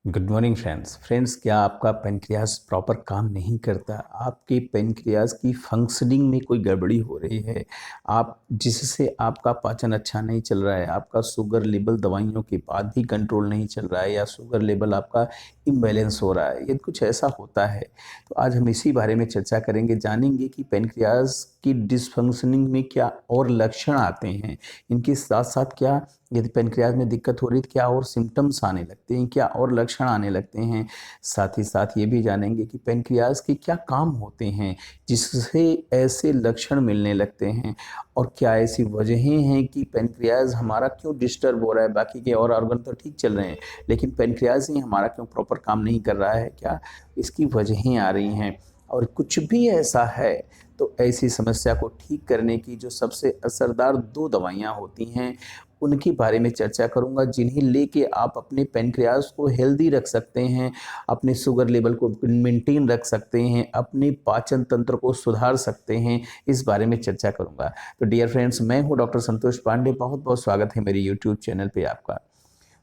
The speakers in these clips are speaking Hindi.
गुड मॉर्निंग फ्रेंड्स, क्या आपका पेनक्रियाज प्रॉपर काम नहीं करता? आपके पेनक्रियाज की फंक्शनिंग में कोई गड़बड़ी हो रही है, आप जिससे आपका पाचन अच्छा नहीं चल रहा है, आपका शुगर लेवल दवाइयों के बाद भी कंट्रोल नहीं चल रहा है, या शुगर लेवल आपका इम्बैलेंस हो रहा है, यदि कुछ ऐसा होता है तो आज हम इसी बारे में चर्चा करेंगे। जानेंगे कि पेनक्रियाज की डिसफंक्शनिंग में क्या और लक्षण आते हैं, इनके साथ साथ क्या यदि पेनक्रियाज में दिक्कत हो रही है तो क्या और सिम्टम्स आने लगते हैं, क्या और लक्षण आने लगते हैं। साथ ही साथ ये भी जानेंगे कि पेनक्रियाज के क्या काम होते हैं जिससे ऐसे लक्षण मिलने लगते हैं, और क्या ऐसी वजहें हैं कि पेनक्रियाज हमारा क्यों डिस्टर्ब हो रहा है। बाकी के और ऑर्गन तो ठीक चल रहे हैं, लेकिन पेनक्रियाज ही हमारा क्यों प्रॉपर काम नहीं कर रहा है, क्या इसकी वजहें आ रही हैं। और कुछ भी ऐसा है तो ऐसी समस्या को ठीक करने की जो सबसे असरदार 2 दवाइयाँ होती हैं, उनके बारे में चर्चा करूंगा, जिन्हें लेके आप अपने पेनक्रियाज को हेल्दी रख सकते हैं, अपने शुगर लेवल को मेंटेन रख सकते हैं, अपने पाचन तंत्र को सुधार सकते हैं। इस बारे में चर्चा करूंगा। तो डियर फ्रेंड्स, मैं हूं डॉक्टर संतोष पांडे। बहुत बहुत स्वागत है मेरे यूट्यूब चैनल पे आपका।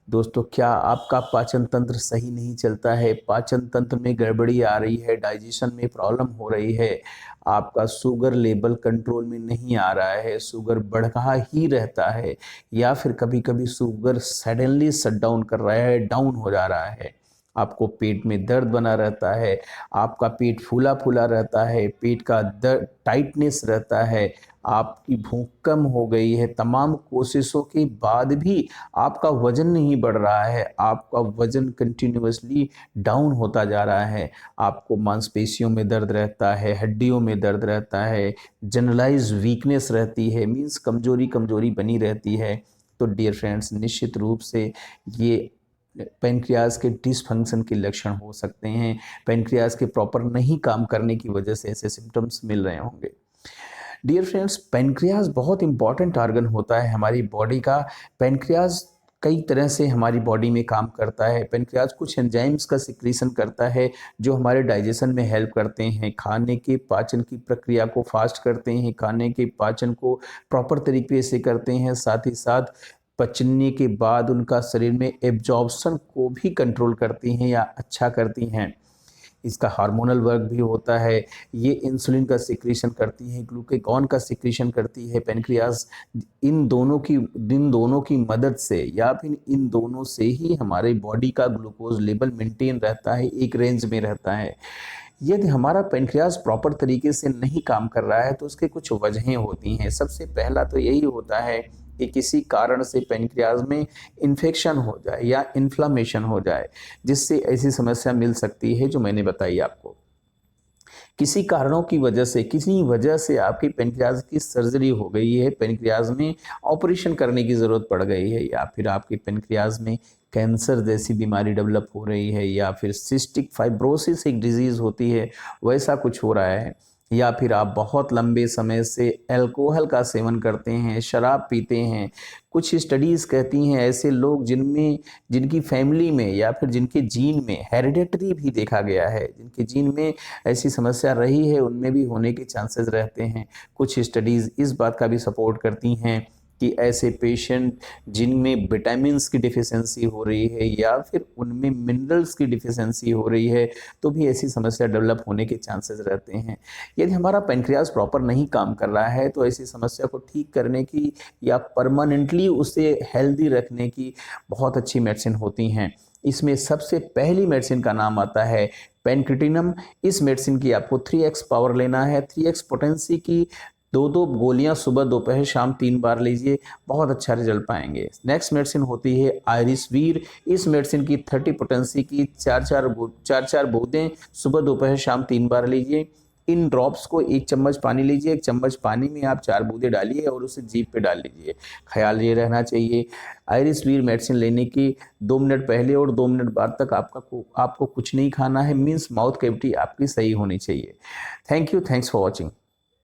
दोस्तों, क्या आपका पाचन तंत्र सही नहीं चलता है? पाचन तंत्र में गड़बड़ी आ रही है, डाइजेशन में प्रॉब्लम हो रही है, आपका शुगर लेवल कंट्रोल में नहीं आ रहा है, शुगर बढ़ा ही रहता है, या फिर कभी कभी शुगर सडनली शट डाउन कर रहा है, डाउन हो जा रहा है, आपको पेट में दर्द बना रहता है, आपका पेट फूला फूला रहता है, पेट का दर्द टाइटनेस रहता है, आपकी भूख कम हो गई है, तमाम कोशिशों के बाद भी आपका वजन नहीं बढ़ रहा है, आपका वजन कंटिन्यूअसली डाउन होता जा रहा है, आपको मांसपेशियों में दर्द रहता है, हड्डियों में दर्द रहता है, जनरलाइज वीकनेस रहती है, मीन्स कमजोरी कमजोरी बनी रहती है, तो डियर फ्रेंड्स, निश्चित रूप से ये पेनक्रियाज के डिसफंक्शन के लक्षण हो सकते हैं। पेनक्रियाज के प्रॉपर नहीं काम करने की वजह से ऐसे सिम्टम्स मिल रहे होंगे। डियर फ्रेंड्स, पेनक्रियाज बहुत इंपॉर्टेंट ऑर्गन होता है हमारी बॉडी का। पेनक्रियाज कई तरह से हमारी बॉडी में काम करता है। पेनक्रियाज कुछ एंजाइम्स का सिक्रीशन करता है जो हमारे डाइजेशन में हेल्प करते हैं, खाने के पाचन की प्रक्रिया को फास्ट करते हैं, खाने के पाचन को प्रॉपर तरीके से करते हैं, साथ ही साथ पचने के बाद उनका शरीर में एब्जॉर्प्शन को भी कंट्रोल करती हैं या अच्छा करती हैं। इसका हार्मोनल वर्क भी होता है, ये इंसुलिन का सिक्रीशन करती है, ग्लूकागॉन का सिक्रीशन करती है पेनक्रियाज। इन दोनों की मदद से या फिर इन दोनों से ही हमारे बॉडी का ग्लूकोज लेवल मेंटेन रहता है, एक रेंज में रहता है। यदि हमारा पेनक्रियाज प्रॉपर तरीके से नहीं काम कर रहा है तो उसके कुछ वजहें होती हैं। सबसे पहला तो यही होता है कि किसी कारण से पेनक्रियाज में इन्फेक्शन हो जाए या इन्फ्लामेशन हो जाए, जिससे ऐसी समस्या मिल सकती है जो मैंने बताई आपको। किसी कारणों की वजह से, किसी वजह से आपकी पेनक्रियाज की सर्जरी हो गई है, पेनक्रियाज में ऑपरेशन करने की ज़रूरत पड़ गई है, या फिर आपके पेनक्रियाज में कैंसर जैसी बीमारी डेवलप हो रही है, या फिर सिस्टिक फाइब्रोसिस एक डिजीज़ होती है, वैसा कुछ हो रहा है, या फिर आप बहुत लंबे समय से अल्कोहल का सेवन करते हैं, शराब पीते हैं। कुछ स्टडीज़ कहती हैं ऐसे लोग जिनकी फैमिली में या फिर जिनके जीन में हेरिडेटरी भी देखा गया है, जिनके जीन में ऐसी समस्या रही है, उनमें भी होने के चांसेस रहते हैं। कुछ स्टडीज़ इस बात का भी सपोर्ट करती हैं कि ऐसे पेशेंट जिनमें विटामिन्स की डिफिशियंसी हो रही है या फिर उनमें मिनरल्स की डिफिशियंसी हो रही है, तो भी ऐसी समस्या डेवलप होने के चांसेस रहते हैं। यदि हमारा पेनक्रियाज प्रॉपर नहीं काम कर रहा है तो ऐसी समस्या को ठीक करने की या परमानेंटली उसे हेल्दी रखने की बहुत अच्छी मेडिसिन होती हैं। इसमें सबसे पहली मेडिसिन का नाम आता है पेनक्रिटिनम। इस मेडिसिन की आपको 3x पावर लेना है, 3x पोटेंसी की 2-2 गोलियां सुबह दोपहर शाम 3 बार लीजिए, बहुत अच्छा रिजल्ट पाएंगे। नेक्स्ट मेडिसिन होती है आयरिस वीर। इस मेडिसिन की 30 पोटेंसी की 4-4 बूंदें सुबह दोपहर शाम 3 बार लीजिए। इन ड्रॉप्स को 1 चम्मच पानी लीजिए, 1 चम्मच पानी में आप 4 बूंदे डालिए और उसे जीभ पे डाल लीजिए। ख्याल ये रहना चाहिए, आयरिस वीर मेडिसिन लेने की 2 मिनट पहले और 2 मिनट बाद तक आपको कुछ नहीं खाना है, मीन्स माउथ कैविटी आपकी सही होनी चाहिए। Thank you, thanks for watching.